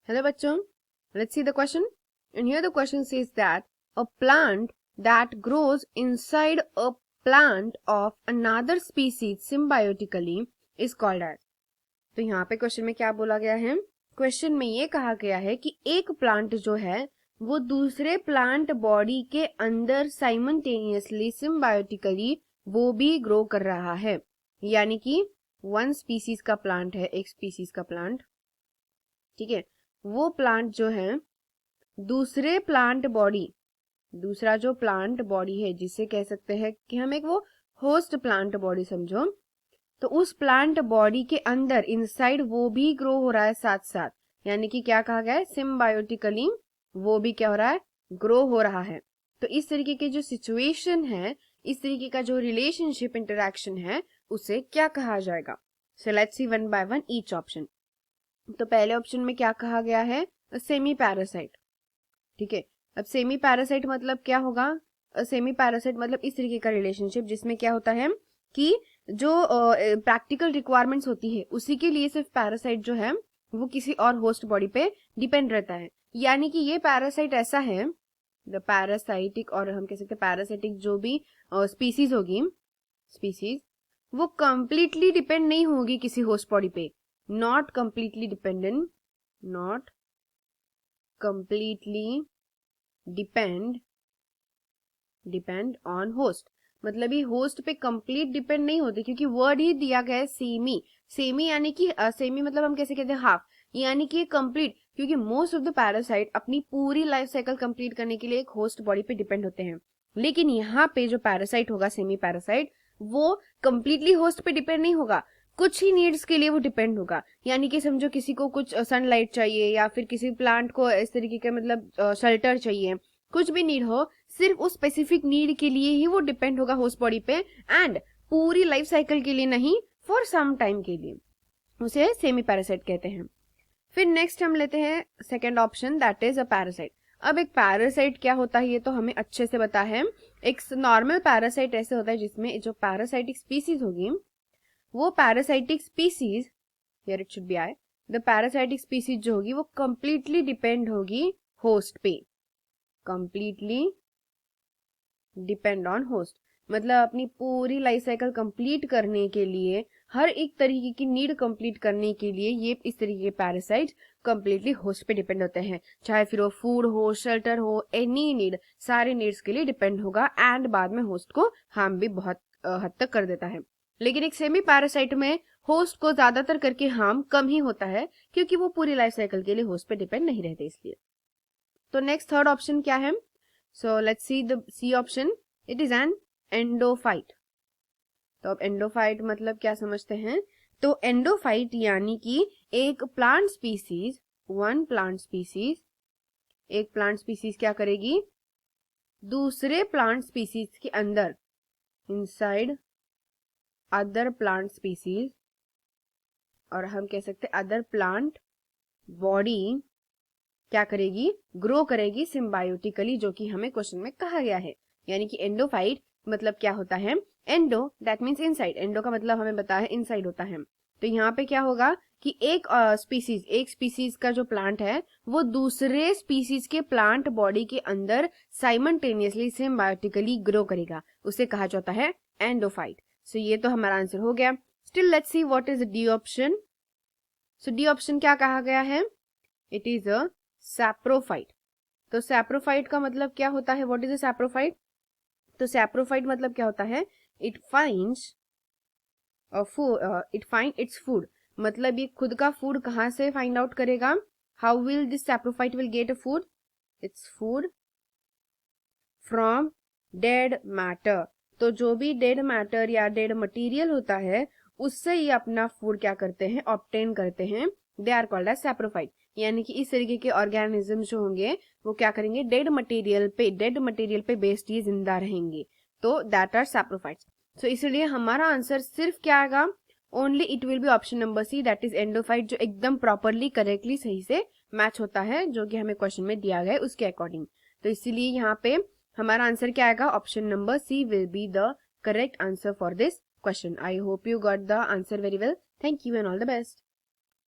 Hello bachcho, let's see the question. And here the question says that a plant that grows inside a plant of another species symbiotically is called as. तो यहाँ पे question में क्या बोला गया है? Question में ये कहा गया है कि एक प्लांट जो है वो दूसरे प्लांट बॉडी के अंदर साइमल्टेनियसली सिम्बायोटिकली वो भी ग्रो कर रहा है. यानी कि वन स्पीसीज का प्लांट है, एक स्पीसीज का प्लांट, ठीक है, वो प्लांट जो है दूसरे प्लांट बॉडी, दूसरा जो प्लांट बॉडी है जिसे कह सकते हैं कि हम एक वो होस्ट प्लांट बॉडी समझो, तो उस प्लांट बॉडी के अंदर इनसाइड वो भी ग्रो हो रहा है साथ साथ. यानी कि क्या कहा गया है? सिम्बायोटिकली वो भी क्या हो रहा है? ग्रो हो रहा है. तो इस तरीके की जो सिचुएशन है, इस तरीके का जो रिलेशनशिप इंटरेक्शन है, उसे क्या कहा जाएगा? सो let's C one by one each option. तो पहले ऑप्शन में क्या कहा गया है? Semi parasite. ठीक है, अब सेमी पैरासाइट मतलब क्या होगा? सेमी पैरासाइट मतलब इस तरीके का रिलेशनशिप जिसमें क्या होता है कि जो प्रैक्टिकल रिक्वायरमेंट्स होती है उसी के लिए सिर्फ पैरासाइट जो है वो किसी और होस्ट बॉडी पे डिपेंड रहता है. यानी कि ये पैरासाइट ऐसा है, द पैरासाइटिक, और हम कह सकते हैं पैरासाइटिक जो भी स्पीसीज होगी, स्पीसीज वो कंप्लीटली डिपेंड नहीं होगी किसी होस्ट बॉडी पे. Not completely dependent, not completely depend on host. मतलब ये होस्ट पे कंप्लीट डिपेंड नहीं होती क्योंकि वर्ड ही दिया गया है सेमी. सेमी यानी कि सेमी मतलब हम कैसे कहते हैं? हाफ. यानी कि कंप्लीट, क्योंकि मोस्ट ऑफ द पैरासाइट अपनी पूरी लाइफ साइकिल कंप्लीट करने के लिए एक होस्ट बॉडी पे डिपेंड होते हैं. लेकिन यहाँ पे जो पैरासाइट होगा, सेमी पैरासाइट, वो कंप्लीटली होस्ट पे डिपेंड नहीं होगा, कुछ ही नीड्स के लिए वो डिपेंड होगा. यानी कि समझो किसी को कुछ सनलाइट चाहिए या फिर किसी प्लांट को इस तरीके का मतलब शेल्टर चाहिए, कुछ भी नीड हो, सिर्फ उस स्पेसिफिक नीड के लिए ही वो डिपेंड होगा होस्ट बॉडी पे, एंड पूरी लाइफ साइकिल के लिए नहीं, फॉर सम टाइम के लिए. उसे सेमी पैरासाइट कहते हैं. फिर नेक्स्ट हम लेते हैं second option, that is a parasite. अब एक पैरासाइट क्या होता है ये तो हमें अच्छे से पता है. एक नॉर्मल पैरासाइट ऐसे होता है जिसमें जो पैरासाइटिक स्पीसीज होगी वो parasitic species, here it should be I, the parasitic species जो होगी वो कंप्लीटली डिपेंड होगी होस्ट पे, कंप्लीटली डिपेंड ऑन होस्ट. मतलब अपनी पूरी लाइफ साइकिल कंप्लीट करने के लिए, हर एक तरीके की नीड कंप्लीट करने के लिए ये इस तरीके के पैरासाइट कंप्लीटली होस्ट पे डिपेंड होते हैं. चाहे फिर वो फूड हो, शेल्टर हो, एनी नीड, सारे नीड्स के लिए डिपेंड होगा, एंड बाद में होस्ट को हार्म भी बहुत हद तक कर देता है. लेकिन एक सेमी पैरासाइट में होस्ट को ज्यादातर करके हार्म कम ही होता है क्योंकि वो पूरी लाइफ साइकिल के लिए होस्ट पे डिपेंड नहीं रहते इसलिए. तो नेक्स्ट थर्ड ऑप्शन क्या है? So let's see the C option. It is an endophyte. तो अब एंडोफाइट मतलब क्या समझते हैं? तो एंडोफाइट यानी कि एक plant species, one plant species, एक प्लांट स्पीसीज क्या करेगी? दूसरे प्लांट स्पीसीज के अंदर, इनसाइड अदर प्लांट स्पीसीज, और हम कह सकते हैं अदर प्लांट बॉडी क्या करेगी? ग्रो करेगी सिम्बायोटिकली, जो कि हमें क्वेश्चन में कहा गया है. यानी कि एंडोफाइट मतलब क्या होता है? Endo that means inside. Endo का मतलब हमें पता है इनसाइड होता है. तो यहाँ पे क्या होगा कि एक स्पीसीज, एक स्पीसीज का जो प्लांट है वो दूसरे स्पीसीज के प्लांट बॉडी के अंदर साइमल्टेनियसली सिम्बायोटिकली ग्रो करेगा, उसे कहा जाता है एंडोफाइट. सो ये तो हमारा आंसर हो गया. Still let's see what is D option. So D option क्या कहा गया है? It is a saprophyte. तो सैप्रोफाइट का मतलब क्या होता है? What is a saprophyte? तो सैप्रोफाइट मतलब क्या होता है? It finds it find its food. मतलब ये खुद का फूड कहाँ से फाइंड आउट करेगा? How will this saprophyte will get a food? Its food from dead matter. तो जो भी डेड मैटर या डेड मटेरियल होता है उससे ये अपना फूड क्या करते हैं? ऑब्टेन करते हैं. They are called as saprophyte. यानी कि इस तरीके के ऑर्गेनिज्म जो होंगे वो क्या करेंगे? डेड मटेरियल पे बेस्ड ये जिंदा रहेंगे, तो दैट आर सैप्रोफाइट्स. सो इसलिए हमारा आंसर सिर्फ क्या आएगा? Only it will be option number C, that is endophyte, जो एकदम प्रॉपरली करेक्टली सही से मैच होता है जो कि हमें क्वेश्चन में दिया गया है उसके अकॉर्डिंग. तो इसीलिए यहाँ पे हमारा आंसर क्या आएगा? Option number C will be the correct answer for this question. I hope you got the answer very well. Thank you and all the best.